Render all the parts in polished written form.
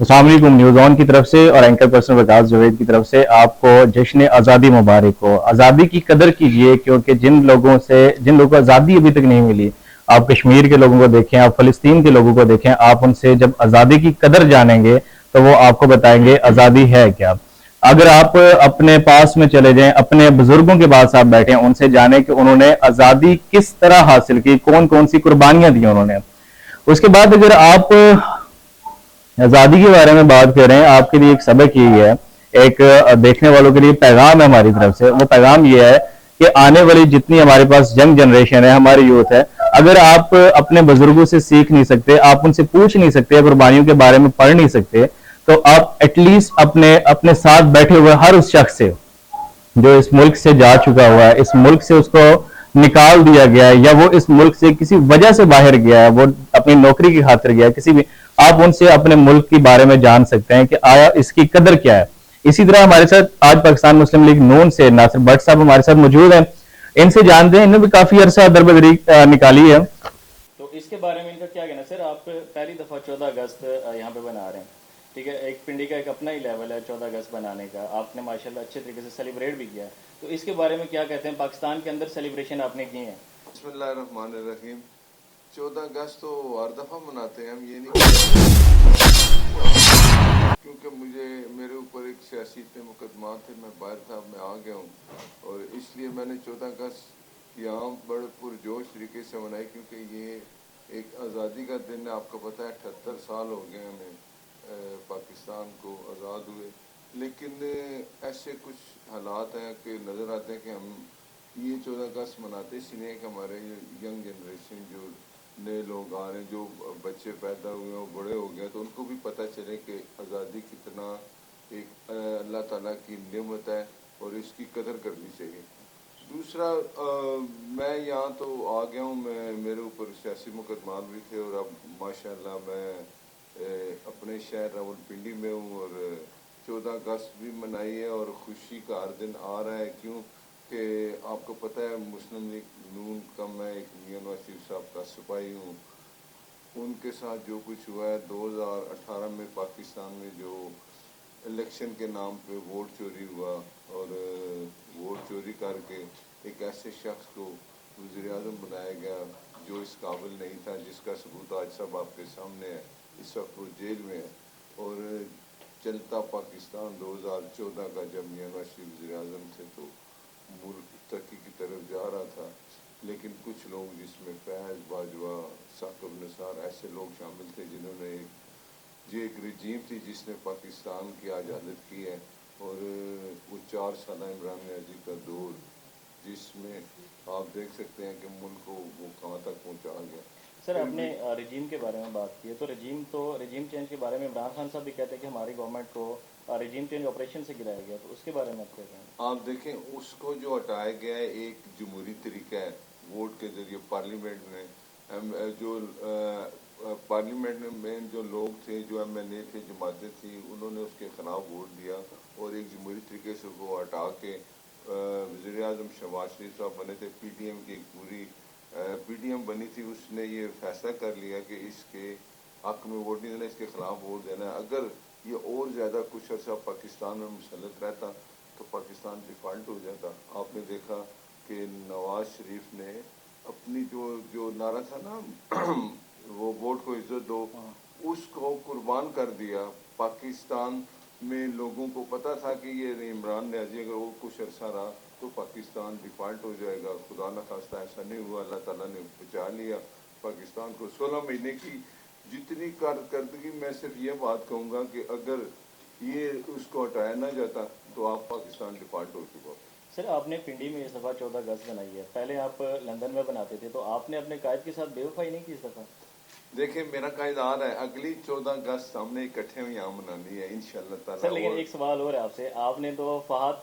अस्सलाम वालेकुम। News on की तरफ से और एंकर पर्सन वकास जावेद की तरफ से आपको जश्न आज़ादी मुबारक हो। आज़ादी की कदर कीजिए, क्योंकि जिन लोगों को आज़ादी अभी तक नहीं मिली, आप कश्मीर के लोगों को देखें, आप फ़लस्तीन के लोगों को देखें, आप उनसे जब आज़ादी की कदर जानेंगे तो वो आपको बताएंगे आज़ादी है क्या। अगर आप अपने पास में चले जाएं, अपने बुजुर्गों के पास आप बैठे, उनसे जानें कि उन्होंने आज़ादी किस तरह हासिल की, कौन कौन सी कुर्बानियां दी उन्होंने। उसके बाद अगर आप आज़ादी के बारे में बात कर रहे हैं, आपके लिए एक सबक यही है, एक देखने वालों के लिए पैगाम है हमारी तरफ से। वो पैगाम ये है कि आने वाली जितनी हमारे पास यंग जनरेशन है, हमारी यूथ है, अगर आप अपने बुजुर्गों से सीख नहीं सकते, आप उनसे पूछ नहीं सकते, कुर्बानियों के बारे में पढ़ नहीं सकते, तो आप एटलीस्ट अपने अपने साथ बैठे हुए हर उस शख्स से जो इस मुल्क से जा चुका हुआ है, इस मुल्क से उसको निकाल दिया गया है, या वो इस मुल्क से किसी वजह से बाहर गया है, वो अपनी नौकरी की खातिर गया है, किसी भी, आप उनसे अपने मुल्क के बारे में जान सकते हैं कि आया इसकी कदर क्या है। इसी तरह हमारे साथ आज पाकिस्तान मुस्लिम लीग नून से नासिर भट्ट साहब हमारे साथ मौजूद हैं। इनसे जानते हैं, इन्होंने भी काफी अरसा दरबदरी निकाली है। तो इसके बारे में इनका क्या कहना है सर? आप पहली दफ़ा 14 अगस्त यहाँ पे बना रहे हैं, ठीक है। एक पिंडी का एक अपना ही लेवल है 14 अगस्त बनाने का, आपने माशाल्लाह अच्छे तरीके से सेलिब्रेट भी किया है। तो इसके बारे में क्या कहते हैं, पाकिस्तान के अंदर सेलिब्रेशन आपने किए हैं? बिस्मिल्लाहिर्रहमानिर्रहीम। 14 अगस्त तो हर दफ़ा मनाते हैं हम, ये नहीं, क्योंकि मेरे ऊपर एक सियासी इतने मुकदमा थे, मैं बाहर था, मैं आ गया हूँ, और इसलिए मैंने 14 अगस्त यहाँ बड़े पुरजोश तरीके से मनाई, क्योंकि ये एक आज़ादी का दिन है। आपको पता है 78 साल हो गए हमें पाकिस्तान को आज़ाद हुए, लेकिन ऐसे कुछ हालात हैं कि नज़र आते हैं कि हम ये 14 अगस्त मनाते इसलिए कि हमारे यंग जनरेशन जो नए लोग आ रहे हैं, जो बच्चे पैदा हुए हैं, बड़े हो गए, तो उनको भी पता चले कि आज़ादी कितना एक अल्लाह ताला की नेमत है और इसकी कदर करनी चाहिए। दूसरा, मैं यहाँ तो आ गया हूँ, मेरे ऊपर सियासी मुकदमात भी थे, और अब माशाल्लाह मैं अपने शहर रावलपिंडी में हूँ, और 14 अगस्त भी मनाई है, और खुशी का हर दिन आ रहा है। क्यों कि आपको पता है मुस्लिम लीग नून का मैं एक मियां नवाज शरीफ साहब का सिपाही हूँ। उनके साथ जो कुछ हुआ है 2018 में पाकिस्तान में, जो इलेक्शन के नाम पे वोट चोरी हुआ, और वोट चोरी करके एक ऐसे शख्स को वज़ीर-ए-आज़म बनाया गया जो इस काबिल नहीं था, जिसका सबूत आज सब आपके सामने है। इस वक्त वो जेल में है। और चलता पाकिस्तान 2014 का जब मियां नवाज शरीफ वज़ीर-ए-आज़म थे तो मुल्क तरक्की की तरफ जा रहा था, लेकिन कुछ लोग, जिसमें फैज़ बाजवा, साकिब निसार, ऐसे लोग शामिल थे, जिन्होंने ये एक रजीम थी जिसने पाकिस्तान की आज़ादत की है। और वो 4 साल इमरान नियाज़ी का दौर, जिसमें आप देख सकते हैं कि मुल्क को वो कहाँ तक पहुँचा गया। सर फिर आपने भी रजीम के बारे में बात की है, तो रजीम चेंज के बारे में इमरान खान साहब भी कहते हैं कि हमारी गवर्नमेंट को रजीम चेंज ऑपरेशन से गिराया गया, तो उसके बारे में आप क्या कहें? आप देखें, उसको जो हटाया गया है एक जमहूरी तरीका है, वोट के ज़रिए पार्लियामेंट में जो पार्लियामेंट में जो लोग थे, जो MLA थे, जमातें थी, उन्होंने उसके ख़िलाफ़ वोट दिया, और एक जमहूरी तरीके से वो हटा के वज़ीर-ए-आज़म शहबाज शरीफ साहब बने थे। PDM की एक पूरी PDM बनी थी, उसने ये फैसला कर लिया कि इसके हक़ में वोट नहीं देना, इसके ख़िलाफ़ वोट देना है। अगर ये और ज़्यादा कुछ अर्सा पाकिस्तान में मुसल्लत रहता तो पाकिस्तान डिफ़ॉल्ट हो जाता। आपने देखा कि नवाज शरीफ ने अपनी जो नारा था ना वो वोट को इज्जत दो, उसको कुर्बान कर दिया। पाकिस्तान में लोगों को पता था कि ये इमरान नियाज़ी अगर वो कुछ अर्सा रहा तो पाकिस्तान डिफ़ॉल्ट हो जाएगा। खुदा न खास्ता ऐसा नहीं हुआ, अल्लाह ताला ने बचा लिया पाकिस्तान को। 16 महीने की जितनी कारकर्दगी, मैं सिर्फ ये बात कहूँगा कि अगर ये उसको हटाया ना जाता तो आप पाकिस्तान डिफ़ॉल्ट हो चुका। सर आपने पिंडी में इस दफ़ा 14 अगस्त बनाई है, पहले आप लंदन में बनाते थे, तो आपने अपने कायद के साथ बेवफाई नहीं की इस दफ़ा? देखिए, मेरा कायद आ रहा है, अगली 14 अगस्त हमने इकट्ठे हुए यहाँ मनानी है इंशाअल्लाह ताला। सर लेकिन और एक सवाल और है आपसे, आपने तो फहद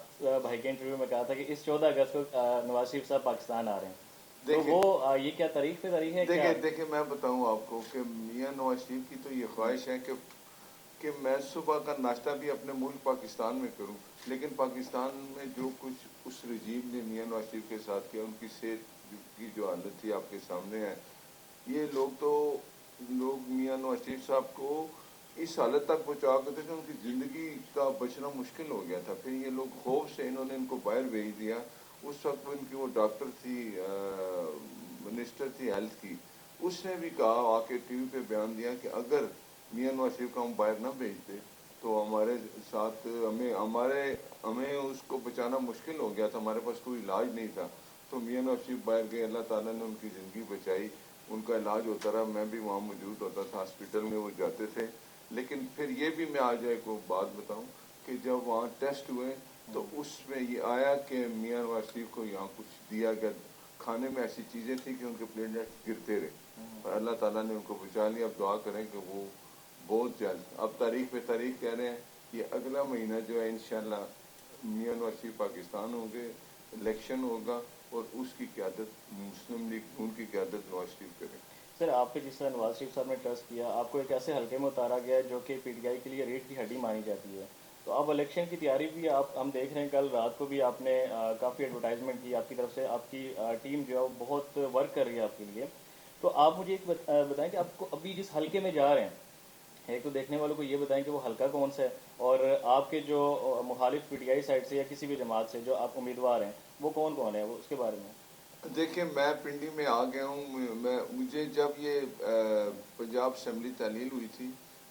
भाई के इंटरव्यू में कहा था कि इस 14 अगस्त को नवाज शरीफ साहब पाकिस्तान आ रहे हैं, तो देखिए वो ये क्या तारीख पे तारीख है क्या? देखिए देखिए मैं बताऊं आपको कि मियां नवाज शरीफ की तो ये ख्वाहिश है कि मैं सुबह का नाश्ता भी अपने मुल्क पाकिस्तान में करूं, लेकिन पाकिस्तान में जो कुछ उस रजीम ने मियां नवाज शरीफ के साथ किया, उनकी सेहत की जो हालत थी आपके सामने है। ये लोग मियां नवाज शरीफ साहब को इस हालत तक पहुंचा के थे कि उनकी ज़िंदगी का बचना मुश्किल हो गया था। फिर ये लोग खौफ से इन्होंने इनको बाहर भेज दिया। उस वक्त उनकी वो डॉक्टर थी, मिनिस्टर थी हेल्थ की, उसने भी कहा, आके टीवी पे बयान दिया कि अगर मियां नवाज शरीफ को हम बाहर ना भेजते तो हमारे साथ हमें उसको बचाना मुश्किल हो गया था, हमारे पास कोई इलाज नहीं था। तो मियां नवाज शरीफ बाहर गए, अल्लाह ताला ने उनकी ज़िंदगी बचाई, उनका इलाज होता रहा, मैं भी वहाँ मौजूद होता था, हॉस्पिटल में वो जाते थे। लेकिन फिर ये भी मैं आज एक बात बताऊं कि जब वहाँ टेस्ट हुए तो उसमें ये आया कि मियां नवाज शरीफ को यहाँ कुछ दिया गया, खाने में ऐसी चीज़ें थी कि उनके प्लेटलेट्स गिरते रहे, और अल्लाह ताला ने उनको बचा लिया। अब दुआ करें कि वो बहुत जल्द, अब तारीख पे तारीख कह रहे हैं, ये अगला महीना जो है इंशाल्लाह मियां नवाज शरीफ पाकिस्तान होंगे, इलेक्शन होगा और उसकी क़यादत मुस्लिम लीग नून की क़यादत नवाज शरीफ करें। सर आप पे जिस तरह नवाज शरीफ साहब ने ट्रस्ट किया, आपको एक ऐसे हल्के में उतारा गया है जो कि पीटीआई के लिए रीढ़ की हड्डी मानी जाती है, तो अब इलेक्शन की तैयारी भी आप हम देख रहे हैं, कल रात को भी आपने काफ़ी एडवर्टाइजमेंट की आपकी तरफ से, आपकी टीम जो है वो बहुत वर्क कर रही है आपके लिए। तो आप मुझे एक बताएं कि आपको अभी जिस हल्के में जा रहे हैं, एक तो देखने वालों को ये बताएं कि वो हल्का कौन सा है, और आपके जो मुखालिफ पीटीआई साइड से या किसी भी जमात से जो आप उम्मीदवार हैं वो कौन कौन है, वो उसके बारे में। देखिए, मैं पिंडी में आ गया हूँ। मुझे जब ये पंजाब असम्बली तहलील हुई थी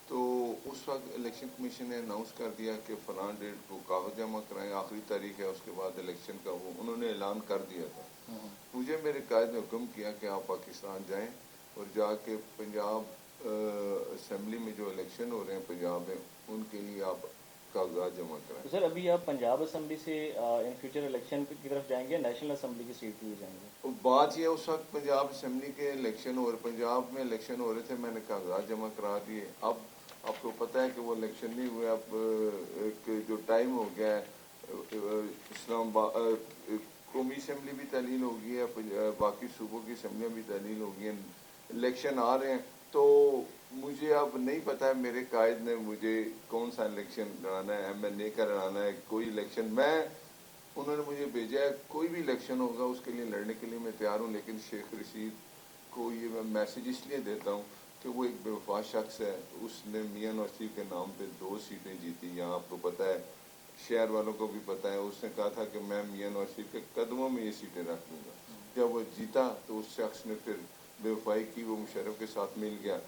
तो उस वक्त इलेक्शन कमीशन ने अनाउंस कर दिया कि फ़लाँ डेट को कागज़ जमा कराएं, आखिरी तारीख है, उसके बाद इलेक्शन का वो उन्होंने ऐलान कर दिया था। मुझे मेरे कायद ने हुक्म किया कि आप पाकिस्तान जाएं और जाके पंजाब असम्बली में जो इलेक्शन हो रहे हैं पंजाब में उनके लिए आप कागजात जमा कराएं। तो सर अभी आप पंजाब असम्बली से इन फ्यूचर इलेक्शन की तरफ जाएंगे, नेशनल असम्बली की सीट के लिए जाएंगे। तो बात ये, उस वक्त पंजाब असम्बली के इलेक्शन और पंजाब में इलेक्शन हो रहे थे, मैंने कागजात जमा करा दिए। अब आपको पता है कि वो इलेक्शन नहीं हुए। अब एक जो टाइम हो गया है, इस्लामाबाद कौमी असम्बली भी तहलील हो गई है, बाकी सूबों की असम्बलियाँ भी तहलील हो गई हैं, इलेक्शन आ रहे हैं। तो मुझे अब नहीं पता है मेरे कायद ने मुझे कौन सा इलेक्शन लड़ाना है, MNA का लड़ाना है, कोई इलेक्शन उन्होंने मुझे भेजा है, कोई भी इलेक्शन होगा उसके लिए लड़ने के लिए मैं तैयार हूँ। लेकिन शेख रशीद को ये मैं मैसेज इसलिए देता हूँ कि वो एक बेवफा शख्स है, उसने मियां नवाज शरीफ के नाम पे 2 सीटें जीती। यहाँ आपको पता है, शहर वालों को भी पता है, उसने कहा था कि मैं मियां नवाज शरीफ के कदमों में ये सीटें रख लूँगा। जब वो जीता तो उस शख्स ने फिर बेवफाई की, वो मुशर्रफ के साथ मिल गया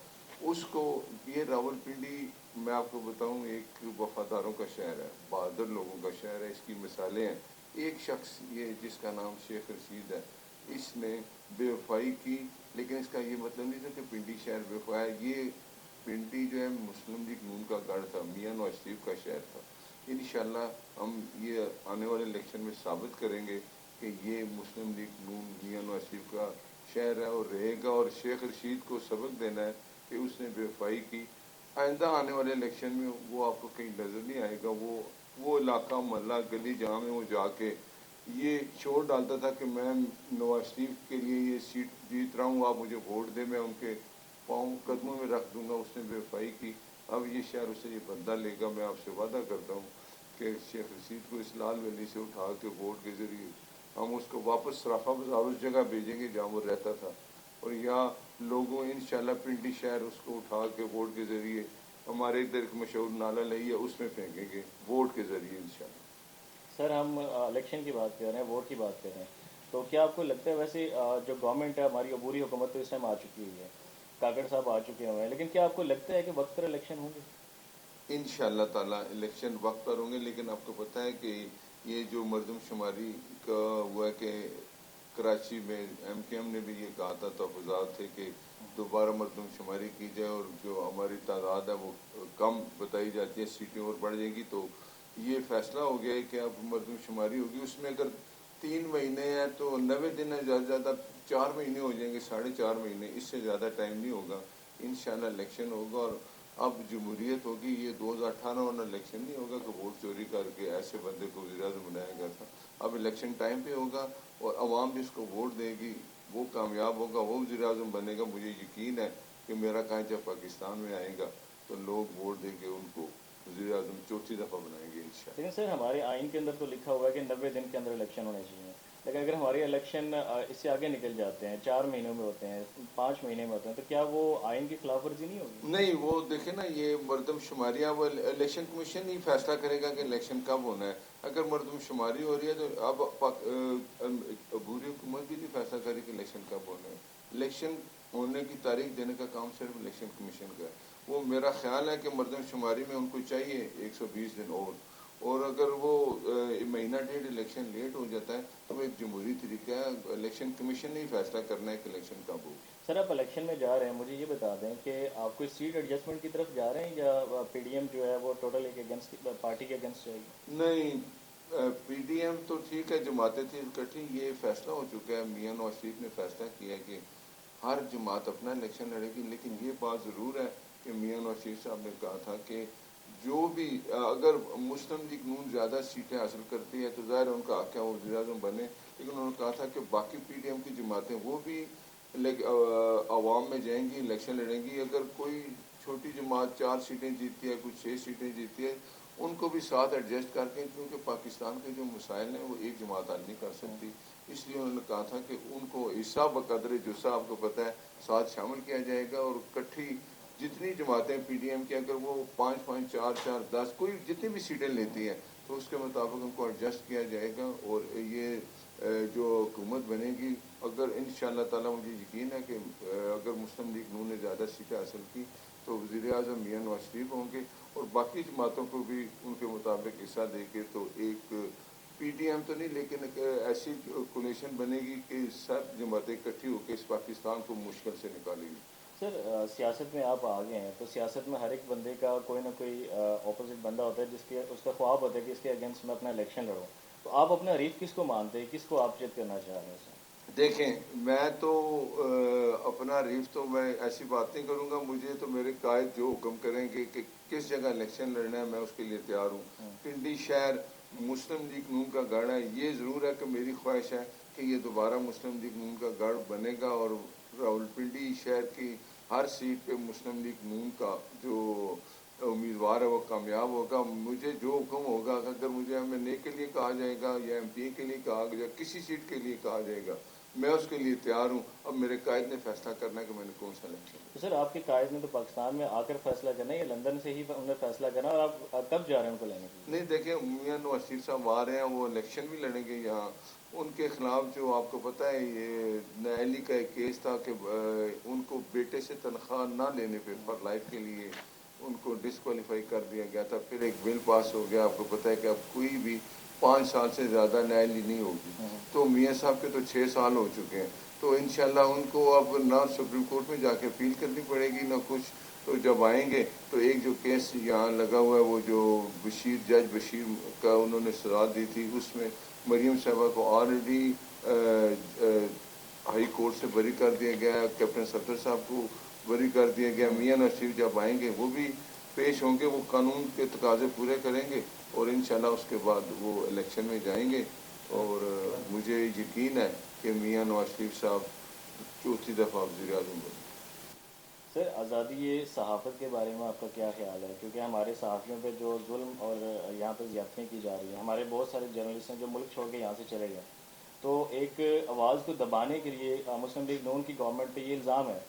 उसको। ये रावलपिंडी मैं आपको बताऊं एक वफादारों का शहर है, बहादुर लोगों का शहर है, इसकी मिसालें हैं। एक शख्स ये जिसका नाम शेख रशीद है, इसने बेवफाई की, लेकिन इसका ये मतलब नहीं था कि पिंडी शहर बेवफा है। ये पिंडी जो है मुस्लिम लीग नून का गढ़ था, मियां नवाज शरीफ का शहर था। इंशाल्लाह हम ये आने वाले इलेक्शन में साबित करेंगे कि ये मुस्लिम लीग नून मियां नवाज शरीफ का शहर है और रहेगा। और शेख रशीद को सबक देना है कि उसने बेवफाई की। आइंदा आने वाले इलेक्शन में वो आपको कहीं नज़र नहीं आएगा। वो इलाका मोहल्ला गली जहाँ में वो जाके ये शोर डालता था कि मैं नवाज शरीफ के लिए ये सीट जीत रहा हूँ, आप मुझे वोट दें, मैं उनके पाँव कदमों में रख दूंगा। उसने बेवफाई की। अब ये शहर उससे ये बदला लेगा। मैं आपसे वादा करता हूँ कि शेख रशीद को इस लाल वैली से उठा के वोट के ज़रिए हम उसको वापस सराफा बाजार उस जगह भेजेंगे जहाँ वो रहता था, और यहाँ लोगों इंशाल्लाह पिंडी शहर उसको उठा के वोट के ज़रिए, हमारे इधर एक मशहूर नाला लही है उसमें फेंकेंगे वोट के ज़रिए इंशाल्लाह। सर हम इलेक्शन की बात कर रहे हैं, वोट की बात कर रहे हैं, तो क्या आपको लगता है वैसे जो गवर्नमेंट है हमारी अबूरी हुकूमत तो इस टाइम आ चुकी हुई है, काकड़ साहब आ चुके हुए हैं, लेकिन क्या आपको लगता है कि वक्त पर इलेक्शन होंगे। इंशाल्लाह ताला इलेक्शन वक्त पर होंगे। लेकिन आपको पता है कि ये जो मरदमशुमारी का हुआ है कि कराची में MKM ने भी ये कहा था, तहफ़्फ़ुज़ात थे कि दोबारा मरदमशुमारी की जाए, और जो हमारी तादाद है वो कम बताई जाती है, सीटें और बढ़ जाएंगी। तो ये फ़ैसला हो गया है कि अब मरदमशुमारी होगी। उसमें अगर 3 महीने हैं तो 90 दिन है, ज़्यादा से ज़्यादा 4 महीने हो जाएंगे, 4.5 महीने, इससे ज़्यादा टाइम नहीं होगा। इंशाल्लाह इलेक्शन होगा और अब जमहूरियत होगी। ये 2018 वाला इलेक्शन नहीं होगा कि वोट चोरी करके ऐसे बंदे को वज़ीर-ए-आज़म बनाया गया था। अब इलेक्शन टाइम पे होगा और आवाम जिसको वोट देगी वो कामयाब होगा, वो वज़ीर-ए-आज़म बनेगा। मुझे यकीन है कि मेरा कायद जब पाकिस्तान में आएगा तो लोग वोट देके उनको वज़ीर-ए-आज़म चौथी दफ़ा बनाएंगे इंशाल्लाह। लेकिन सर हमारे आइन के अंदर तो लिखा हुआ है कि 90 दिन के अंदर इलेक्शन होने चाहिए, लेकिन अगर हमारे इलेक्शन इससे आगे निकल जाते हैं, 4 महीनों में होते हैं, 5 महीने में होते हैं, तो क्या वो आइन की खिलाफ वर्जी नहीं होगी? नहीं, वो देखे ना, ये मरदमशुमारी, अब इलेक्शन कमीशन ही फैसला करेगा कि इलेक्शन कब होना है। अगर मरदमशुमारी हो रही है तो अब अबूरी हुकूमत भी नहीं फैसला करे कि इलेक्शन कब होना है। इलेक्शन होने की तारीख देने का काम सिर्फ इलेक्शन कमीशन का है। वो मेरा ख्याल है कि मरदमशुमारी में उनको चाहिए 120 दिन और अगर वो महीना डेढ़ इलेक्शन लेट हो जाता है तो वो एक जमहूरी तरीका है। इलेक्शन कमीशन ने ही फैसला करना है कि इलेक्शन कब हो। सर आप इलेक्शन में जा रहे हैं, मुझे ये बता दें कि आप कोई सीट एडजस्टमेंट की तरफ जा रहे हैं या पीडीएम जो है वो टोटल एक अगेंस्ट पार्टी के अगेंस्ट जाएगी? नहीं, पीडीएम तो ठीक है, जमातें थी इकट्ठी, ये फैसला हो चुका है, मियां नवाज शरीफ ने फैसला किया है कि हर जमात अपना इलेक्शन लड़ेगी। लेकिन ये बात ज़रूर है कि मियां नवाज शरीफ साहब ने कहा था कि जो भी अगर मुस्लिम लीग नून ज़्यादा सीटें हासिल करती है तो ज़ाहिर है उनका हक है वो वज़ीर-ए-आज़म बने। लेकिन उन्होंने कहा था कि बाकी पीडीएम की जमातें वो भी अवाम में जाएंगी, इलेक्शन लड़ेंगी। अगर कोई छोटी जमात 4 सीटें जीतती है, कुछ 6 सीटें जीतती है, उनको भी साथ एडजस्ट करके, क्योंकि पाकिस्तान के जो मसाइल हैं वो एक जमात हल नहीं कर सकती। इसलिए उन्होंने कहा था कि उनको हिस्सा बकदर जुस्सा आपको पता है साथ शामिल किया जाएगा और इकट्ठी जितनी जमातें पीडीएम की अगर वो 5-5, 4-4, 10 कोई जितनी भी सीटें लेती हैं तो उसके मुताबिक उनको एडजस्ट किया जाएगा। और ये जो हुकूमत बनेगी, अगर इंशाअल्लाह ताला मुझे यकीन है कि अगर मुस्लिम लीग नून ने ज़्यादा सीटें हासिल की तो वज़ीर-ए-आज़म मियां नवाज शरीफ होंगे और बाकी जमातों को भी उनके मुताबिक हिस्सा देके तो एक पीडीएम तो नहीं लेकिन एक ऐसी कोलिशन बनेगी कि सब जमातें इकट्ठी होकर इस पाकिस्तान को मुश्किल से निकालेंगी। सर सियासत में आप आ गए हैं तो सियासत में हर एक बंदे का कोई ना कोई ऑपोजिट बंदा होता है जिसके उसका ख्वाब होता है कि इसके अगेंस्ट मैं अपना इलेक्शन लड़ूं। तो आप अपना हरीफ किसको मानते हैं, किसको आप चित करना चाह रहे हैं सर? देखें, मैं तो अपना रीफ तो मैं ऐसी बात नहीं करूंगा। मुझे तो मेरे कायद जो हुक्म करेंगे कि किस जगह इलेक्शन लड़ना है मैं उसके लिए तैयार हूँ। पिंडी शहर मुस्लिम लीग नून का गढ़ है। ये ज़रूर है कि मेरी ख्वाहिश है कि ये दोबारा मुस्लिम लीग नून का गढ़ बनेगा और रावलपिंडी शहर की हर सीट पे मुस्लिम लीग नून का जो उम्मीदवार है वो कामयाब होगा। मुझे जो हुक्म होगा, अगर मुझे एमएनए के लिए कहा जाएगा या एमपी के लिए कहा गया, किसी सीट के लिए कहा जाएगा, मैं उसके लिए तैयार हूँ। अब मेरे कायद ने फैसला करना है कि मैंने कौन सा इलेक्शन। तो सर आपके कायद ने तो पाकिस्तान में आकर फैसला करना है या लंदन से ही उन्हें फैसला करना, और आप कब जा रहे हैं उनको लेने के लिए? नहीं, देखें, मियां नवाज शरीफ साहब आ रहे हैं, वो इलेक्शन भी लड़ेंगे यहाँ। उनके खिलाफ जो आपको पता है ये न्यायालय का एक केस था कि उनको बेटे से तनख्वाह ना लेने पे फॉर लाइफ के लिए उनको डिस्क्वालीफाई कर दिया गया था। फिर एक बिल पास हो गया, आपको पता है कि अब कोई भी 5 साल से ज़्यादा न्यायालय नहीं होगी। तो मियां साहब के तो 6 साल हो चुके हैं। तो इंशाल्लाह उनको अब ना सुप्रीम कोर्ट में जाके अपील करनी पड़ेगी ना कुछ। तो जब आएंगे तो एक जो केस यहाँ लगा हुआ है, वो जो जज बशीर का उन्होंने सजा दी थी, उसमें मरीम साहबा को ऑलरेडी हाई कोर्ट से बरी कर दिया गया, कैप्टन सफदर साहब को बरी कर दिया गया। मियां नवाज शरीफ जब आएंगे वो भी पेश होंगे, वो कानून के तकाजे पूरे करेंगे और इंशाल्लाह उसके बाद वो इलेक्शन में जाएंगे। और मुझे यकीन है कि मियां नवाज शरीफ साहब चौथी दफ़ा वज़ीर-ए-आज़म बने। सर आज़ादी सहाफ़त के बारे में आपका क्या ख्याल है, क्योंकि हमारे सहाफ़ियों पे जो जुल्म और यहाँ पर ज़्यादतियाँ की जा रही हैं, हमारे बहुत सारे जर्नलिस्ट हैं जो मुल्क छोड़ के यहाँ से चले गए। तो एक आवाज़ को दबाने के लिए मुस्लिम लीग नून की गवर्नमेंट पे ये इल्ज़ाम है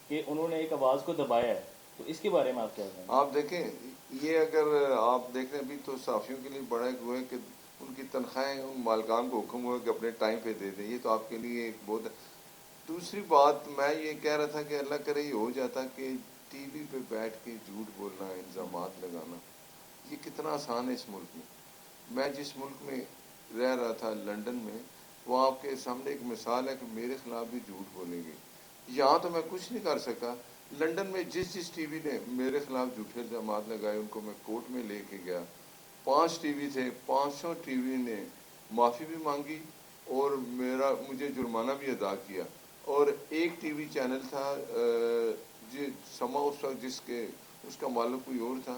कि उन्होंने एक आवाज़ को दबाया है। तो इसके बारे में आप क्या कहेंगे? आप देखें, ये अगर आप देख रहे हैं अभी तो साफियों के लिए बड़ा एक हुआ है कि उनकी तनख्वाहें उन मालकान को हुक्म हुआ कि अपने टाइम पे दे दें। ये तो आपके लिए एक बहुत। दूसरी बात मैं ये कह रहा था कि अल्लाह करे ये हो जाता कि टीवी पे बैठ के झूठ बोलना, इल्ज़ामात लगाना, ये कितना आसान है इस मुल्क में। मैं जिस मुल्क में रह रहा था लंदन में, वो आपके सामने एक मिसाल है कि मेरे खिलाफ भी झूठ बोलेंगे। यहाँ तो मैं कुछ नहीं कर सका। लंदन में जिस टीवी ने मेरे खिलाफ झूठे इल्ज़ामात लगाए उनको मैं कोर्ट में लेके गया। 5 टीवी थे, 500 टीवी ने माफ़ी भी मांगी और मुझे जुर्माना भी अदा किया। और एक टीवी चैनल था जो समा उस वक्त जिसके उसका मालिक कोई और था,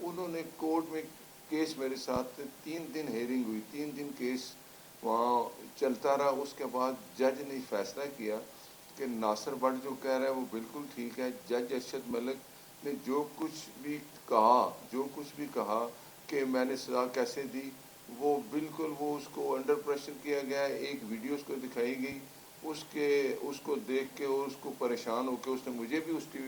उन्होंने कोर्ट में केस मेरे साथ 3 दिन हेयरिंग हुई, 3 दिन केस वहाँ चलता रहा। उसके बाद जज ने फैसला किया कि नासिर भट्ट जो कह रहा है वो बिल्कुल ठीक है। जज अरशद मलिक ने जो कुछ भी कहा कि मैंने सज़ा कैसे दी, وہ بالکل وہ اس کو انڈر پریشر کیا گیا ہے. ایک ویڈیو اس کو دکھائی گئی, اس کو دیکھ کے اور اس کو پریشان ہو کے اس نے مجھے بھی اس کی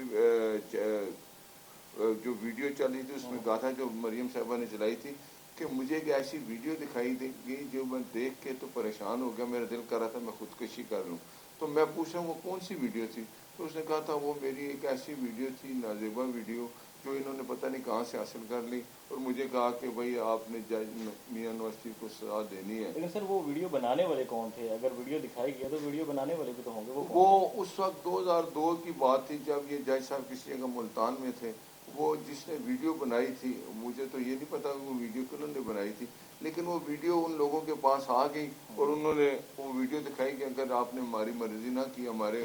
جو ویڈیو چل رہی تھی اس میں کہا تھا, جو مریم صاحبہ نے چلائی تھی, کہ مجھے ایک ایسی ویڈیو دکھائی گئی جو میں دیکھ کے تو پریشان ہو گیا, میرا دل کر رہا تھا میں خودکشی کر لوں. تو میں پوچھا وہ کون سی ویڈیو تھی؟ تو اس نے کہا تھا وہ میری ایک ایسی ویڈیو تھی, نازیبہ ویڈیو, جو انہوں نے پتہ نہیں کہاں سے حاصل کر لی, اور مجھے کہا کہ بھائی آپ نے جج میاں نواز شریف کو سزا دینی ہے. لیکن سر وہ ویڈیو بنانے والے کون تھے؟ اگر ویڈیو دکھائی گئی ہے تو ویڈیو بنانے والے بھی تو ہوں گے, وہ کون وہ اس وقت 2002 کی بات تھی جب یہ جج صاحب کسی جگہ ملتان میں تھے. وہ جس نے ویڈیو بنائی تھی, مجھے تو یہ نہیں پتا وہ ویڈیو کنہوں نے بنائی تھی, لیکن وہ ویڈیو ان لوگوں کے پاس آ گئی اور انہوں نے وہ ویڈیو دکھائی کہ اگر آپ نے ہماری مرضی نہ کی, ہماری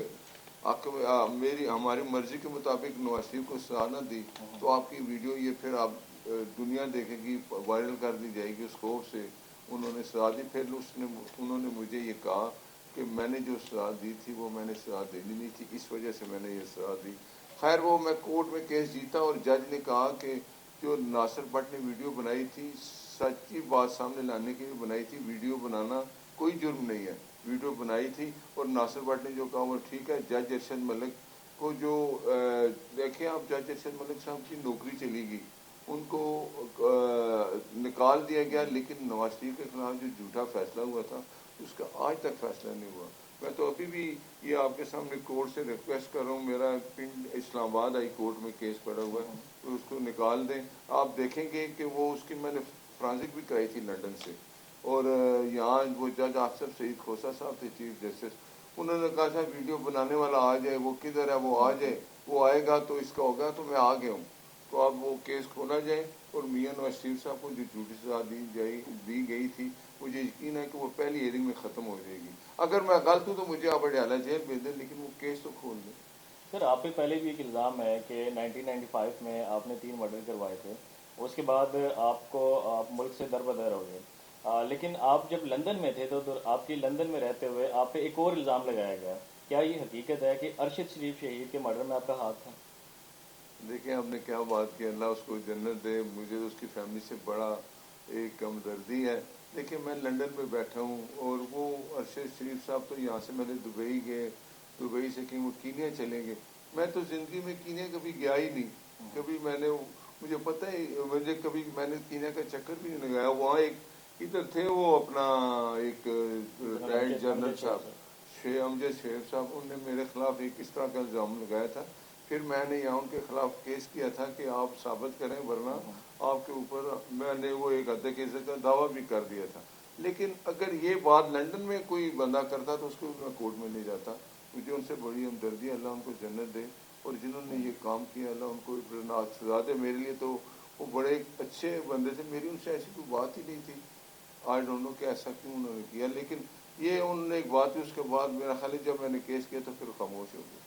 مرضی کے مطابق نواز شریف کو سزا نہ دی, تو آپ کی ویڈیو یہ پھر آپ دنیا دیکھے گی, وائرل کر دی جائے گی. اس خوف سے انہوں نے سزا دی. پھر انہوں نے مجھے یہ کہا کہ میں نے جو سزا دی تھی وہ میں نے سزا دینی نہیں تھی, اس وجہ سے میں نے یہ سزا دی. خیر وہ میں کورٹ میں کیس جیتا, اور جج نے کہا کہ جو ناصر بٹ نے ویڈیو بنائی تھی سچی بات سامنے لانے کے لیے بنائی تھی, ویڈیو بنانا کوئی جرم نہیں ہے, ویڈیو بنائی تھی. اور ناصر بٹ نے جو کہا وہ ٹھیک ہے. جج ارشد ملک کو جو دیکھیں آپ, جج ارشد ملک صاحب کی نوکری چلی گئی, ان کو نکال دیا گیا, لیکن نواز شریف کے خلاف جو جھوٹا فیصلہ ہوا تھا اس کا آج تک فیصلہ نہیں ہوا. میں تو ابھی بھی یہ آپ کے سامنے کورٹ سے ریکویسٹ کر رہا ہوں, میرا پنڈ اسلام آباد ہائی کورٹ میں کیس پڑا ہوا ہے, تو اس کو نکال دیں. آپ دیکھیں گے کہ وہ اس کی میں نے فرانزک بھی کرائی تھی لنڈن سے, اور یہاں وہ جج آصف سعید کھوسہ صاحب تھے چیف جسٹس, انہوں نے کہا تھا ویڈیو بنانے والا آ جائے, وہ کدھر ہے, وہ آ جائے, وہ آئے گا تو اس کا ہوگا. تو میں آ گیا ہوں, تو اب وہ کیس کھولا جائے, اور میاں نواز شریف صاحب کو جو جھوٹی سزا دی گئی تھی, مجھے یقین ہے کہ وہ پہلی ہیئرنگ میں ختم ہو جائے گی. اگر میں غلط ہوں تو مجھے آپ اڈیالہ جیل بھیج دیں, لیکن وہ کیس تو کھول دیں. سر آپ پہ پہلے بھی ایک الزام ہے کہ 1995 میں آپ نے 3 مرڈر کروائے تھے, اس کے بعد آپ ملک سے دربدر ہو گئے, لیکن آپ جب لندن میں تھے تو آپ کی لندن میں رہتے ہوئے آپ پہ ایک اور الزام لگایا گیا. کیا یہ حقیقت ہے کہ ارشد شریف شہید کے مرڈر میں آپ کا ہاتھ تھا؟ دیکھیں آپ نے کیا بات کی, اللہ اس کو جنت دے, مجھے اس کی فیملی سے بڑا ایک ہمدردی ہے. دیکھیں میں لنڈن میں بیٹھا ہوں, اور وہ ارشد شریف صاحب تو یہاں سے میں نے دبئی گئے, دبئی سے کہ وہ کینیا چلیں گے. میں تو زندگی میں کینیا کبھی گیا ہی نہیں, کبھی مجھے پتہ ہی, کبھی میں نے کینیا کا چکر بھی نہیں لگایا. وہاں ایک ادھر تھے وہ اپنا ایک ریٹائرڈ جنرل صاحب شیخ امجد شیخ صاحب, انہوں نے میرے خلاف ایک اس طرح کا الزام لگایا تھا. پھر میں نے یہاں ان کے خلاف کیس کیا تھا کہ آپ ثابت کریں, ورنہ آپ کے اوپر میں نے وہ ایک حد کے عزت کا دعویٰ بھی کر دیا تھا. لیکن اگر یہ بات لنڈن میں کوئی بندہ کرتا تو اس کو میں کورٹ میں نہیں جاتا. مجھے ان سے بڑی ہمدردی ہے, اللہ ان کو جنت دے, اور جنہوں نے یہ کام کیا اللہ ان کو سزا دے. میرے لیے تو وہ بڑے اچھے بندے تھے, میری ان سے ایسی کوئی بات ہی نہیں تھی. آئی ڈونٹ نو کہ ایسا کیوں انہوں نے کیا, لیکن یہ انہوں نے ایک بات کی, اس کے بعد میرا خیال ہے جب میں نے کیس کیا تو پھر خاموش ہو گیا.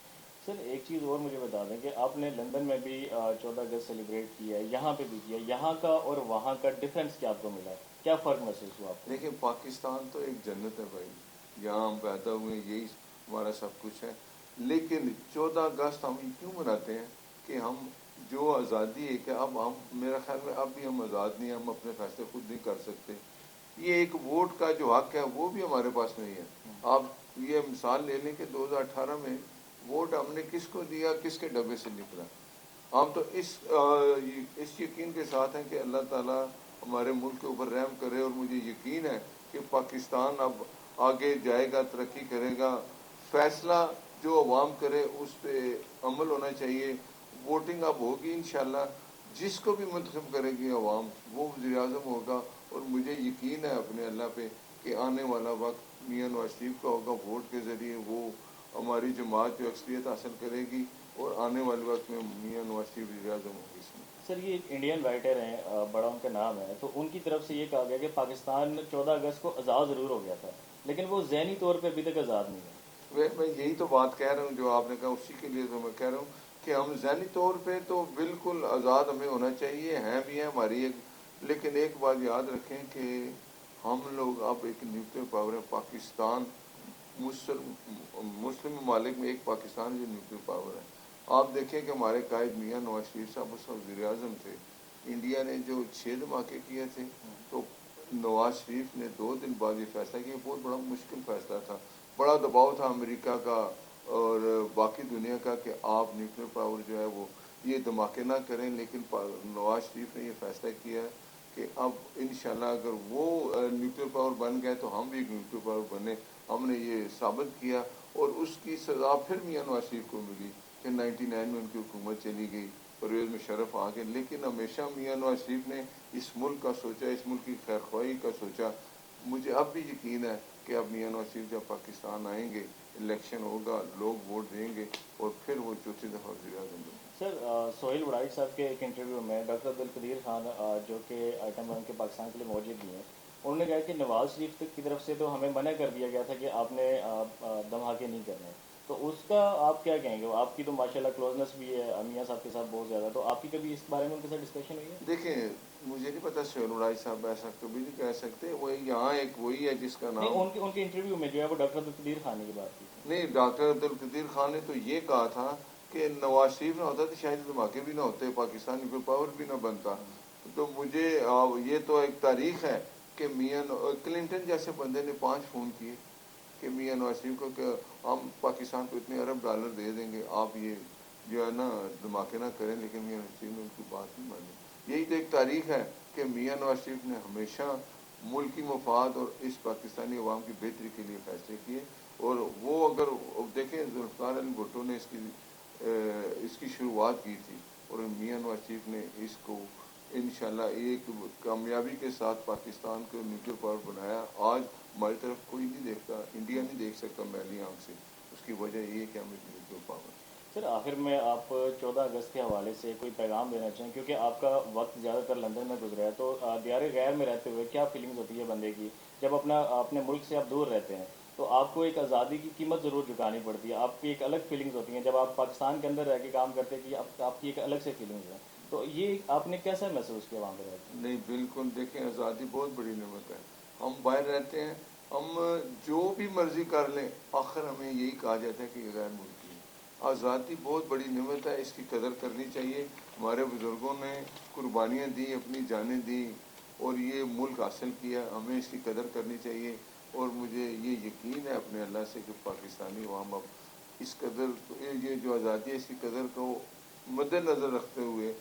سر ایک چیز اور مجھے بتا دیں کہ آپ نے لندن میں بھی 14 اگست سیلیبریٹ کیا ہے, یہاں پہ بھی کیا, یہاں کا اور وہاں کا ڈفرینس کیا آپ کو ملا, کیا فرق محسوس ہوا آپ کو؟ دیکھیں پاکستان تو ایک جنت ہے بھائی, یہاں ہم پیدا ہوئے, یہی ہمارا سب کچھ ہے. لیکن 14 اگست ہم کیوں مناتے ہیں کہ ہم جو آزادی ہے کہ اب ہم, میرا خیال میں اب بھی ہم آزاد نہیں ہیں, ہم اپنے فیصلے خود نہیں کر سکتے. یہ ایک ووٹ کا جو حق ہے وہ بھی ہمارے پاس نہیں ہے. آپ یہ مثال لے لیں کہ 2018 میں ووٹ ہم نے کس کو دیا, کس کے ڈبے سے نکلا. ہم تو اس یقین کے ساتھ ہیں کہ اللہ تعالیٰ ہمارے ملک کے اوپر رحم کرے, اور مجھے یقین ہے کہ پاکستان اب آگے جائے گا, ترقی کرے گا. فیصلہ جو عوام کرے اس پہ عمل ہونا چاہیے. ووٹنگ اب ہوگی انشاءاللہ, جس کو بھی منتخب کرے گی عوام وہ وزیر اعظم ہوگا. اور مجھے یقین ہے اپنے اللہ پہ کہ آنے والا وقت میاں نواز شریف کا ہوگا. ووٹ کے ذریعے وہ ہماری جماعت جو اکثریت حاصل کرے گی, اور آنے والے وقت میں میاں نواز شریف وزیر اعظم ہوگی. اس میں سر یہ ایک انڈین رائٹر ہیں, بڑا ان کا نام ہے, تو ان کی طرف سے یہ کہا گیا کہ پاکستان 14 اگست کو آزاد ضرور ہو گیا تھا, لیکن وہ ذہنی طور پہ ابھی تک آزاد نہیں ہے. میں یہی تو بات کہہ رہا ہوں جو آپ نے کہا, اسی کے لیے تو میں کہہ رہا ہوں کہ ہم ذہنی طور پہ تو بالکل آزاد ہمیں ہونا چاہیے, ہیں بھی ہیں ہماری ایک. لیکن ایک بات یاد رکھیں کہ ہم لوگ اب ایک نیوکلیر پاور ہے. پاکستان مسلم ممالک میں ایک پاکستان جو نیوکلیر پاور ہے. آپ دیکھیں کہ ہمارے قائد میاں نواز شریف صاحب اس وقت وزیر اعظم تھے, انڈیا نے جو 6 دھماکے کیے تھے, تو نواز شریف نے 2 دن بعد یہ فیصلہ کیا. بہت بڑا مشکل فیصلہ تھا, بڑا دباؤ تھا امریکہ کا اور باقی دنیا کا کہ آپ نیوکلیر پاور جو ہے وہ یہ دھماکے نہ کریں, لیکن نواز شریف نے یہ فیصلہ کیا ہے کہ اب انشاءاللہ اگر وہ نیوکلیر پاور بن گئے تو ہم بھی ایک نیوکلیر پاور بنے. ہم نے یہ ثابت کیا اور اس کی سزا پھر میاں نواز شریف کو ملی کہ 99 میں ان کی حکومت چلی گئی, پرویز مشرف آ گئے, لیکن ہمیشہ میاں نواز شریف نے اس ملک کا سوچا, اس ملک کی خیر خواہی کا سوچا. مجھے اب بھی یقین ہے کہ اب میاں نواز شریف جب پاکستان آئیں گے, الیکشن ہوگا, لوگ ووٹ دیں گے اور پھر وہ چوتھی دفعہ وزیر اعظم بنیں گے. سر سہیل وڑائی صاحب کے ایک انٹرویو میں ڈاکٹر عبدالقدیر خان جو کہ آئٹم بینک کے پاکستان کے لیے موجود بھی ہیں, انہوں نے کہا کہ نواز شریف کی طرف سے تو ہمیں منع کر دیا گیا تھا کہ آپ نے دھماکے نہیں کرنے, تو اس کا آپ کیا کہیں گے؟ آپ کی تو ماشاءاللہ کلوزنس بھی ہے میاں صاحب کے ساتھ بہت زیادہ, تو آپ کی کبھی اس بارے میں ان کے ساتھ ڈسکشن ہوئی ہے؟ دیکھیں مجھے نہیں پتا سہیل وڑائی صاحب ایسا کبھی نہیں کہہ سکتے, وہ یہاں ایک وہی ہے جس کا نہیں, نام ان کے انٹرویو میں جو ہے وہ ڈاکٹر عبدالقدیر خان نے کی بات کی تھی. نہیں, ڈاکٹر عبدالقدیر خان نے تو یہ کہا تھا کہ نواز شریف نہ ہوتا تو شاید دھماکے بھی نہ ہوتے, پاکستان نیوکلیر پاور بھی نہ بنتا. تو مجھے یہ تو ایک تاریخ ہے کہ میاں کلنٹن جیسے بندے نے 5 فون کیے کہ میاں نواز شریف کو کہ ہم پاکستان کو اتنے ارب ڈالر دے دیں گے, آپ یہ جو ہے نا دھماکے نہ کریں, لیکن میاں نواز شریف نے ان کی بات نہیں مانی. یہی تو ایک تاریخ ہے کہ میاں نواز شریف نے ہمیشہ ملکی مفاد اور اس پاکستانی عوام کی بہتری کے لیے فیصلے کیے. اور وہ اگر دیکھیں ذوالفقار علی بھٹو نے اس کی شروعات کی تھی اور میاں نواز شریف نے اس کو انشاءاللہ ایک کامیابی کے ساتھ پاکستان کو نیوکلیر پاور بنایا. آج ہماری طرف کوئی نہیں دیکھتا, انڈیا نہیں دیکھ سکتا میلی آنکھ سے, اس کی وجہ یہ کہ ہم ایک نیوکلیر پاور. سر آخر میں آپ 14 اگست کے حوالے سے کوئی پیغام دینا چاہیں, کیونکہ آپ کا وقت زیادہ تر لندن میں گزرا ہے, تو دیار غیر میں رہتے ہوئے کیا فیلنگز ہوتی ہے بندے کی جب اپنے ملک سے آپ دور رہتے ہیں؟ تو آپ کو ایک آزادی کی قیمت ضرور چکانی پڑتی ہے, آپ کی ایک الگ فیلنگز ہوتی ہیں جب آپ پاکستان کے اندر رہ کے کام کرتے ہیں کہ آپ کی ایک الگ سے فیلنگز ہیں, تو یہ آپ نے کیسا محسوس کیا وہاں پہ رہ کے؟ نہیں بالکل, دیکھیں آزادی بہت بڑی نعمت ہے. ہم باہر رہتے ہیں, ہم جو بھی مرضی کر لیں, آخر ہمیں یہی کہا جاتا ہے کہ یہ غیر ملکی ہے. آزادی بہت بڑی نعمت ہے, اس کی قدر کرنی چاہیے. ہمارے بزرگوں نے قربانیاں دی, اپنی جانیں دیں اور یہ ملک حاصل کیا, ہمیں اس کی قدر کرنی چاہیے. اور مجھے یہ یقین ہے اپنے اللہ سے کہ پاکستانی عوام اب اس قدر یہ جو آزادی ہے اس کی قدر کو مد نظر رکھتے ہوئے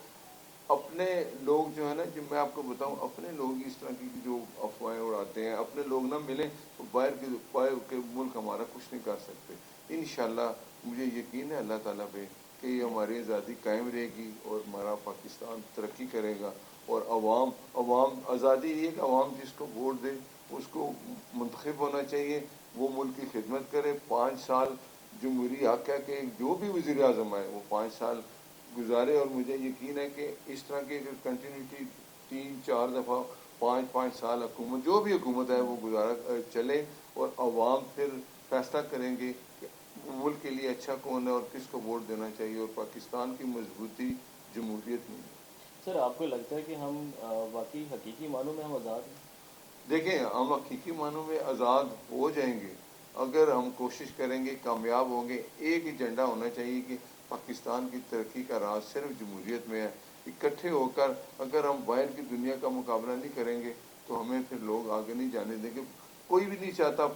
اپنے لوگ جو ہے نا, جب میں آپ کو بتاؤں اپنے لوگ اس طرح کی جو افواہیں اڑاتے ہیں, اپنے لوگ نہ ملیں تو باہر کے ملک ہمارا کچھ نہیں کر سکتے. انشاءاللہ مجھے یقین ہے اللہ تعالیٰ پہ کہ یہ ہماری آزادی قائم رہے گی اور ہمارا پاکستان ترقی کرے گا. اور عوام آزادی یہ ہے کہ عوام جس کو ووٹ دے اس کو منتخب ہونا چاہیے, وہ ملک کی خدمت کرے. 5 سال جمہوری حق ہے کہ جو بھی وزیر اعظم آئے وہ 5 سال گزارے, اور مجھے یقین ہے کہ اس طرح کی اگر کنٹینیوٹی 3-4 دفعہ 5-5 سال حکومت جو بھی حکومت ہے وہ گزارا چلے, اور عوام پھر فیصلہ کریں گے کہ ملک کے لیے اچھا کون ہے اور کس کو ووٹ دینا چاہیے, اور پاکستان کی مضبوطی جمہوریت میں ہے. سر آپ کو لگتا ہے کہ ہم واقعی حقیقی معنوں میں ہم آزاد ہیں؟ دیکھیں ہم حقیقی معنوں میں آزاد ہو جائیں گے اگر ہم کوشش کریں گے, کامیاب ہوں گے. ایک ایجنڈا ہونا چاہیے کہ پاکستان کی ترقی کا راز صرف جمہوریت میں ہے. اکٹھے ہو کر اگر ہم باہر کی دنیا کا مقابلہ نہیں کریں گے تو ہمیں پھر لوگ آگے نہیں جانے دیں گے. کوئی بھی نہیں چاہتا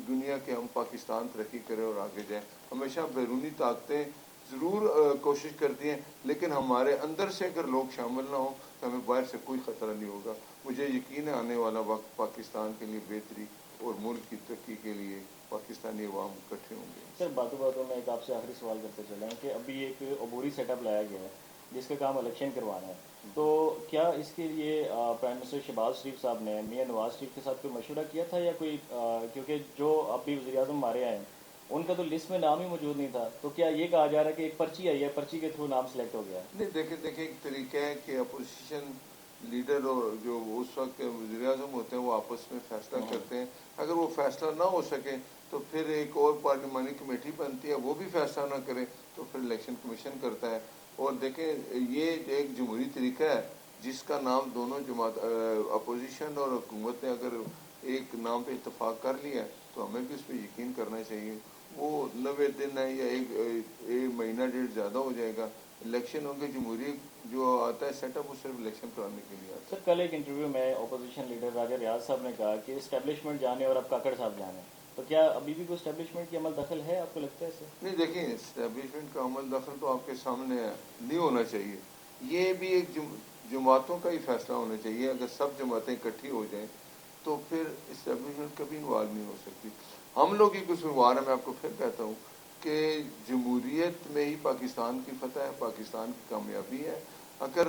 دنیا کے ہم پاکستان ترقی کریں اور آگے جائیں. ہمیشہ بیرونی طاقتیں ضرور کوشش کرتی ہیں, لیکن ہمارے اندر سے اگر لوگ شامل نہ ہوں تو ہمیں باہر سے کوئی خطرہ نہیں ہوگا. مجھے یقین ہے آنے والا وقت پاکستان کے لیے بہتری اور ملک کی ترقی کے لیے پاکستانی عوام اکٹھے ہوں گے. سر باتوں میں ایک آپ سے آخری سوال کرتے چلیں کہ ابھی ایک عبوری سیٹ اپ لایا گیا ہے جس کا کام الیکشن کروانا ہے, تو کیا اس کے لیے پرائم منسٹر شہباز شریف صاحب نے میاں نواز شریف کے ساتھ کوئی مشورہ کیا تھا یا کوئی کیونکہ جو ابھی وزیر اعظم ہمارے آئے ہیں ان کا تو لسٹ میں نام ہی موجود نہیں تھا, تو کیا یہ کہا جا رہا ہے کہ ایک پرچی آئی ہے, پرچی کے تھرو نام سلیکٹ ہو گیا ہے؟ نہیں دیکھیں ایک طریقہ ہے کہ اپوزیشن لیڈر اور جو اس وقت کے وزیر اعظم ہوتے ہیں وہ آپس میں فیصلہ کرتے ہیں. اگر وہ فیصلہ نہ ہو سکے تو پھر ایک اور پارلیمانی کمیٹی بنتی ہے, وہ بھی فیصلہ نہ کرے تو پھر الیکشن کمیشن کرتا ہے. اور دیکھیں یہ ایک جمہوری طریقہ ہے جس کا نام دونوں جماعت اپوزیشن اور حکومت نے اگر ایک نام پہ اتفاق کر لیا ہے تو ہمیں بھی اس پہ یقین کرنا چاہیے. وہ 90 دن ہے یا ایک مہینہ ڈیڑھ زیادہ ہو جائے گا, الیکشن ہوں گے, جمہوری जो आता है सेटअप वो सिर्फ इलेक्शन कराने के लिए आता सर कल एक इंटरव्यू में अपोजिशन लीडर राजा रियाज साहब ने कहा कि इस्टेब्लिशमेंट जाने और अब काकड़ साहब जाने, तो क्या अभी भी कोई इस्टेब्लिशमेंट की अमल दखल है, आपको लगता है सर? है। नहीं देखिए, इस्टेब्लिशमेंट का अमल दखल तो आपके सामने है, नहीं होना चाहिए। ये भी एक जमातों का ही फैसला होना चाहिए। अगर सब जमातें इकट्ठी हो जाएं तो फिर इस्टेब्लिशमेंट कभी इन्वॉल्व नहीं हो सकती। हम लोग ही कसूरवार है। मैं आपको फिर कहता हूँ कि जमहूरियत में ही पाकिस्तान की फतह है, पाकिस्तान की कामयाबी है। अगर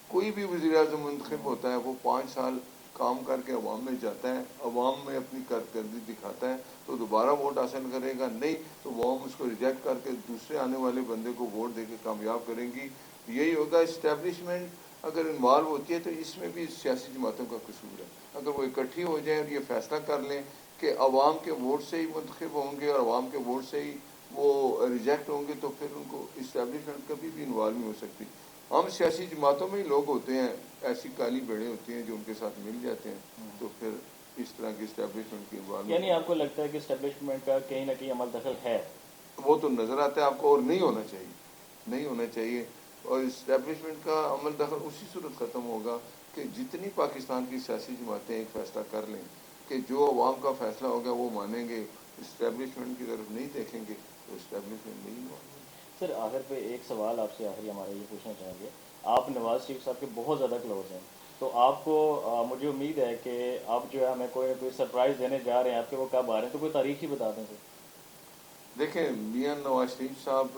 कोई भी वज़ीर-ए-आज़म मुंतखब होता है, वो 5 साल काम करके अवाम में जाता है, अवाम में अपनी कारकर्दगी दिखाता है, तो दोबारा वोट हासिल करेगा। नहीं तो अवाम उसको रिजेक्ट करके दूसरे आने वाले बंदे को वोट देकर कामयाब करेंगी। यही होगा। इस्टेब्लिशमेंट अगर इन्वॉल्व होती है तो इसमें भी सियासी जमातों का कसूर है। अगर वो इकट्ठी हो जाएं और ये फैसला कर लें कि अवाम के वोट से ही मुंतखब होंगे और अवाम के वोट से ही वो रिजेक्ट होंगे, तो फिर उनको इस्टेब्लिशमेंट कभी भी इन्वॉल्व नहीं हो सकती। हम सियासी जमातों में ही लोग होते हैं, ऐसी काली बेड़े होती हैं जो उनके साथ मिल जाते हैं, तो फिर इस तरह की इस्टेब्लिशमेंट की यानी इन्वॉल्वमेंट आपको लगता है कि इस्टेब्लिशमेंट का कहीं ना कहीं अमल दखल है? वो तो नज़र आता है आपको, और नहीं होना चाहिए, नहीं होना चाहिए। और इस्टेब्लिशमेंट का अमल दखल उसी सूरत ख़त्म होगा कि जितनी पाकिस्तान की सियासी जमातें एक फ़ैसला कर लें कि जो अवाम का फ़ैसला होगा वो मानेंगे, इस्टेब्लिशमेंट की तरफ नहीं देखेंगे, तो इस्टेब्लिशमेंट नहीं होगा। सर आखिर पे एक सवाल आपसे आखिरी हमारा ये पूछना चाहेंगे, आप नवाज शरीफ साहब के बहुत ज़्यादा क्लोज हैं, तो आपको मुझे उम्मीद है कि आप जो है हमें कोई ना कोई सरप्राइज़ देने जा रहे हैं, आपके वो कब आ रहे हैं, तो कोई तारीख ही बता दें सर। देखें, मियां नवाज शरीफ साहब,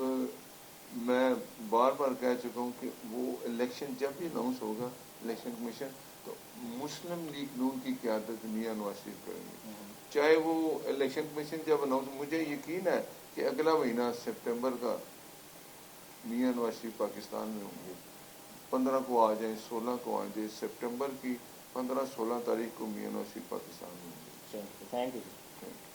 मैं बार बार कह चुका हूँ कि वो इलेक्शन जब भी अनाउंस होगा, इलेक्शन कमीशन, तो मुस्लिम लीग नून की क़यादत मियां नवाज शरीफ करेंगे। चाहे वो इलेक्शन कमीशन जब अनाउंस, मुझे यकीन है कि अगला महीना सितंबर का मियां नवाज शरीफ पाकिस्तान में होंगे। 15 को आ जाएं, 16 को आ जाए, सितंबर की 15-16 तारीख को मियां नवाज शरीफ पाकिस्तान में होंगे। Thank you sir.